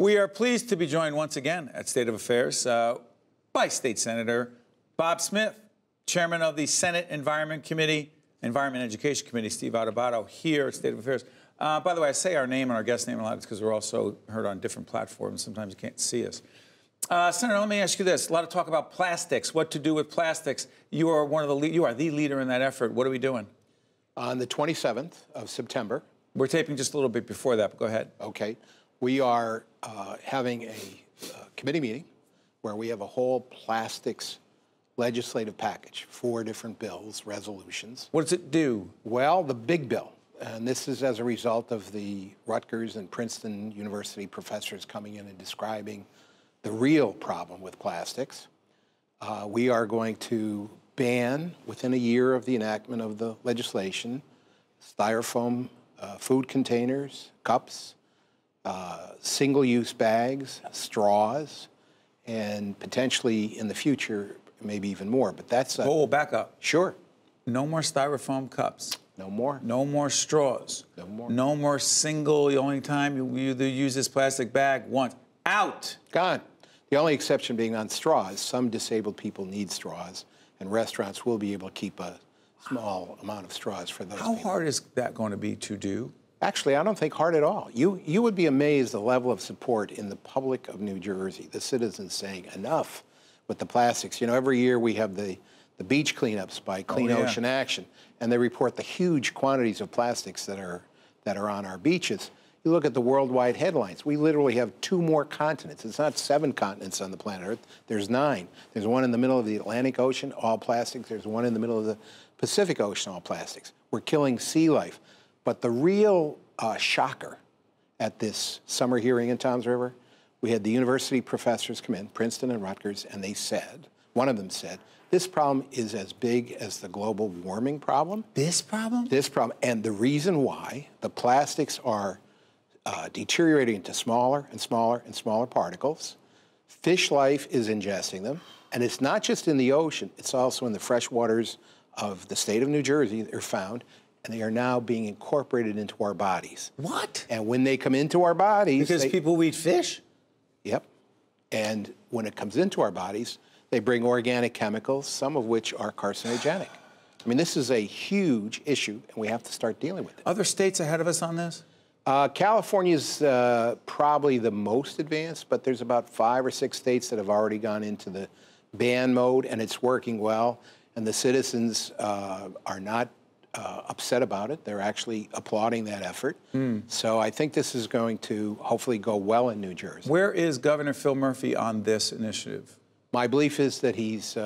We are pleased to be joined once again at State of Affairs by State Senator Bob Smith, Chairman of the Senate Environment Education Committee, Steve Adubato, here at State of Affairs. By the way, I say our name and our guest name a lot because we're also heard on different platforms. Sometimes you can't see us. Senator, let me ask you this. A lot of talk about plastics, what to do with plastics. You are the leader in that effort. What are we doing? On the 27th of September. We're taping just a little bit before that, but go ahead. Okay. We are having a committee meeting where we have a whole plastics legislative package, 4 different bills, resolutions. What does it do? Well, the big bill, and this is as a result of the Rutgers and Princeton University professors coming in and describing the real problem with plastics. We are going to ban, within a year of the enactment of the legislation, Styrofoam food containers, cups, single-use bags, straws, and potentially in the future, maybe even more. But that's Whoa, back up. Sure. No more Styrofoam cups. No more. No more straws. No more. No more single. The only time you either use this plastic bag once. Out. Gone. The only exception being on straws. Some disabled people need straws, and restaurants will be able to keep a small amount of straws for those How people. hard is that going to be to do? Actually, I don't think hard at all. You would be amazed the level of support in the public of New Jersey, the citizens saying enough with the plastics. You know, every year we have the beach cleanups by Clean Ocean Action, and they report the huge quantities of plastics that are on our beaches. You look at the worldwide headlines. We literally have 2 more continents. It's not 7 continents on the planet Earth. There's 9. There's one in the middle of the Atlantic Ocean, all plastics. There's one in the middle of the Pacific Ocean, all plastics. We're killing sea life. But the real shocker at this summer hearing in Toms River, we had the university professors come in, Princeton and Rutgers, and they said, one of them said, this problem is as big as the global warming problem. This problem? This problem. And the reason why the plastics are deteriorating into smaller and smaller and smaller particles. Fish life is ingesting them. And it's not just in the ocean, it's also in the fresh waters of the state of New Jersey. They're found, and they are now being incorporated into our bodies. What? And when they come into our bodies... Because people eat fish? Yep. And when it comes into our bodies, they bring organic chemicals, some of which are carcinogenic. I mean, this is a huge issue, and we have to start dealing with it. Other states ahead of us on this? California's probably the most advanced, but there's about 5 or 6 states that have already gone into the ban mode, and it's working well. And the citizens are not upset about it. They're actually applauding that effort. So I think this is going to hopefully go well in New Jersey. Where is Governor Phil Murphy on this initiative? My belief is that he's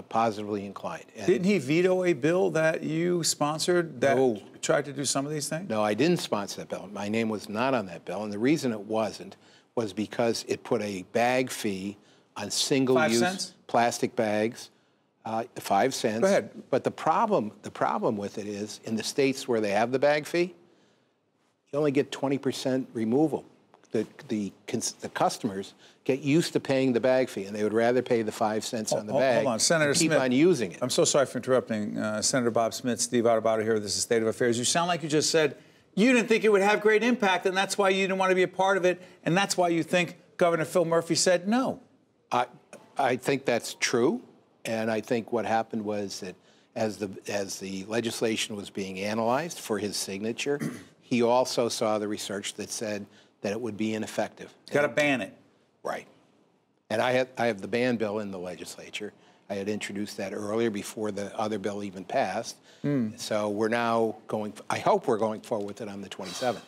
positively inclined. And didn't he veto a bill that you sponsored that tried to do some of these things? No, I didn't sponsor that bill. My name was not on that bill. And the reason it wasn't was because it put a bag fee on single-use plastic bags, 5 cents. Go ahead. But the problem with it is, in the states where they have the bag fee, you only get 20% removal. The customers get used to paying the bag fee, and they would rather pay the 5 cents on the bag. Hold on, Senator Smith, keep on using it. I'm so sorry for interrupting. Senator Bob Smith, Steve Adubato here. This is State of Affairs. You sound like you just said you didn't think it would have great impact, and that's why you didn't want to be a part of it, and that's why you think Governor Phil Murphy said no. I think that's true, and I think what happened was that as the legislation was being analyzed for his signature, he also saw the research that said that it would be ineffective. Got to ban it. Right. And I have the ban bill in the legislature. I had introduced that earlier before the other bill even passed. So we're now I hope we're going forward with it on the 27th.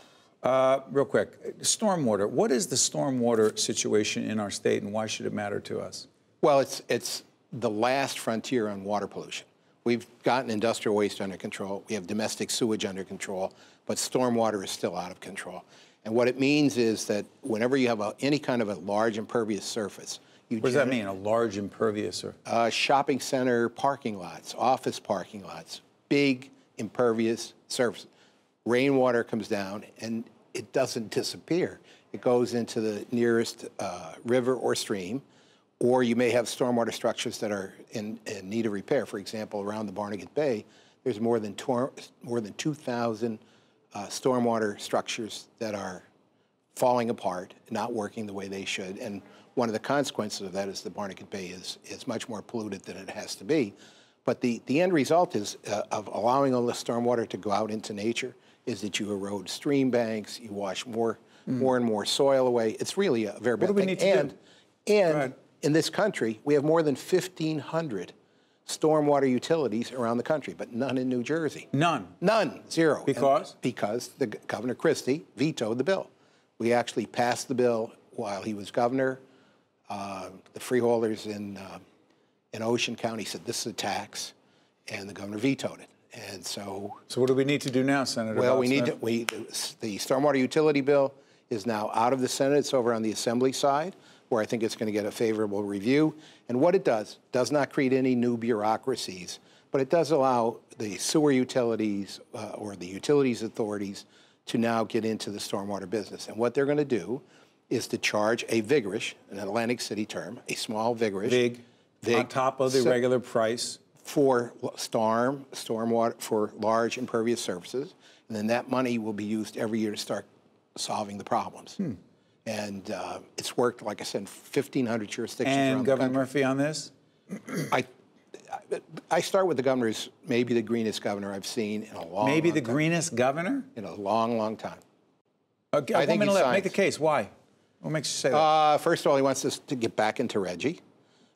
Real quick, stormwater. What is the stormwater situation in our state, and why should it matter to us? Well, it's the last frontier on water pollution. We've gotten industrial waste under control. We have domestic sewage under control, but stormwater is still out of control. And what it means is that whenever you have any kind of a large impervious surface, what does that mean, a large impervious surface? Shopping center parking lots, office parking lots, big impervious surface. Rainwater comes down, and it doesn't disappear. It goes into the nearest river or stream, or you may have stormwater structures that are in need of repair. For example, around the Barnegat Bay, there's more than 2,000 stormwater structures that are falling apart, not working the way they should. And one of the consequences of that is the Barnegat Bay is much more polluted than it has to be. But the end result is of allowing all the stormwater to go out into nature is that you erode stream banks, you wash more and more soil away. It's really a very bad thing. What do we need to do? And in this country, we have more than 1,500 stormwater utilities around the country, but none in New Jersey. None? None, zero. Because? Because Governor Christie vetoed the bill. We actually passed the bill while he was governor. The freeholders in Ocean County said this is a tax, and the governor vetoed it. And so what do we need to do now, Senator? Well, Bob we need Smith? the stormwater utility bill is now out of the Senate. It's over on the Assembly side, where I think it's going to get a favorable review. And what it does not create any new bureaucracies, but it does allow the sewer utilities or the utilities authorities to now get into the stormwater business. And what they're going to do is to charge a vigorous, an Atlantic City term, a small vigorous. Vig on top of the regular price. For stormwater, for large impervious surfaces. And then that money will be used every year to start solving the problems. And it's worked, like I said, in 1,500 jurisdictions around the country. And Governor Murphy on this? I start with the governor's maybe the greenest governor I've seen in a long, maybe long the time. greenest governor? In a long, long time. Okay, I think make the case. Why? What makes you say that? First of all, he wants us to get back into Reggie.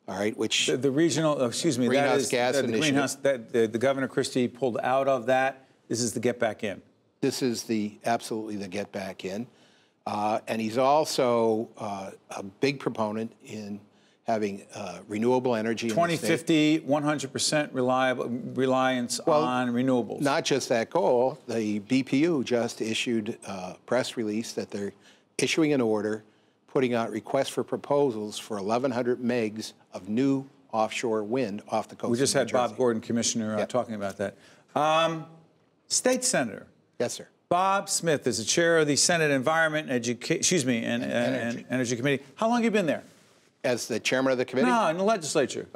All right, which the regional, excuse me, greenhouse that is gas the initiative. greenhouse that the Governor Christie pulled out of that. This is the get back in. This is absolutely the get back in, and he's also a big proponent in having renewable energy. 2050, 100% reliance on renewables. Not just that goal. The BPU just issued a press release that they're issuing an order, putting out requests for proposals for 1,100 megs of new offshore wind off the coast. We just of had New Jersey. Bob Gordon, Commissioner, talking about that. State Senator. Yes, sir. Bob Smith is the chair of the Senate Environment and Energy Committee. How long have you been there? As the chairman of the committee? No, in the legislature.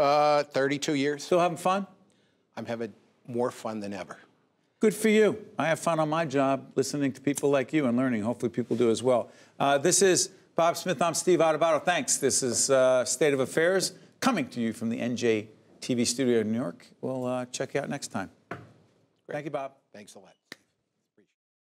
32 years. Still having fun? I'm having more fun than ever. Good for you. I have fun on my job listening to people like you and learning. Hopefully people do as well. This is Bob Smith. I'm Steve Adubato. Thanks. This is State of Affairs coming to you from the NJ TV studio in New York. We'll check you out next time. Great. Thank you, Bob. Thanks a lot.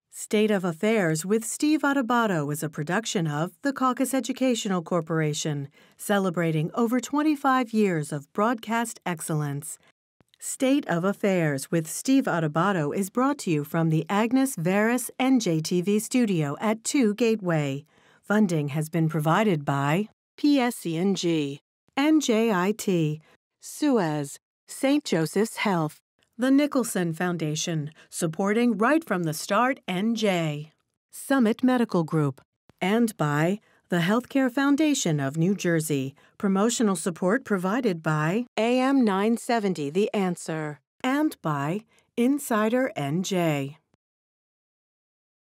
State of Affairs with Steve Adubato is a production of the Caucus Educational Corporation, celebrating over 25 years of broadcast excellence. State of Affairs with Steve Adubato is brought to you from the Agnes Veris NJTV studio at 2 Gateway. Funding has been provided by PSC&G, NJIT, Suez, St. Joseph's Health, the Nicholson Foundation, supporting right from the start NJ, Summit Medical Group, and by the Healthcare Foundation of New Jersey. Promotional support provided by AM 970 The Answer, and by Insider NJ.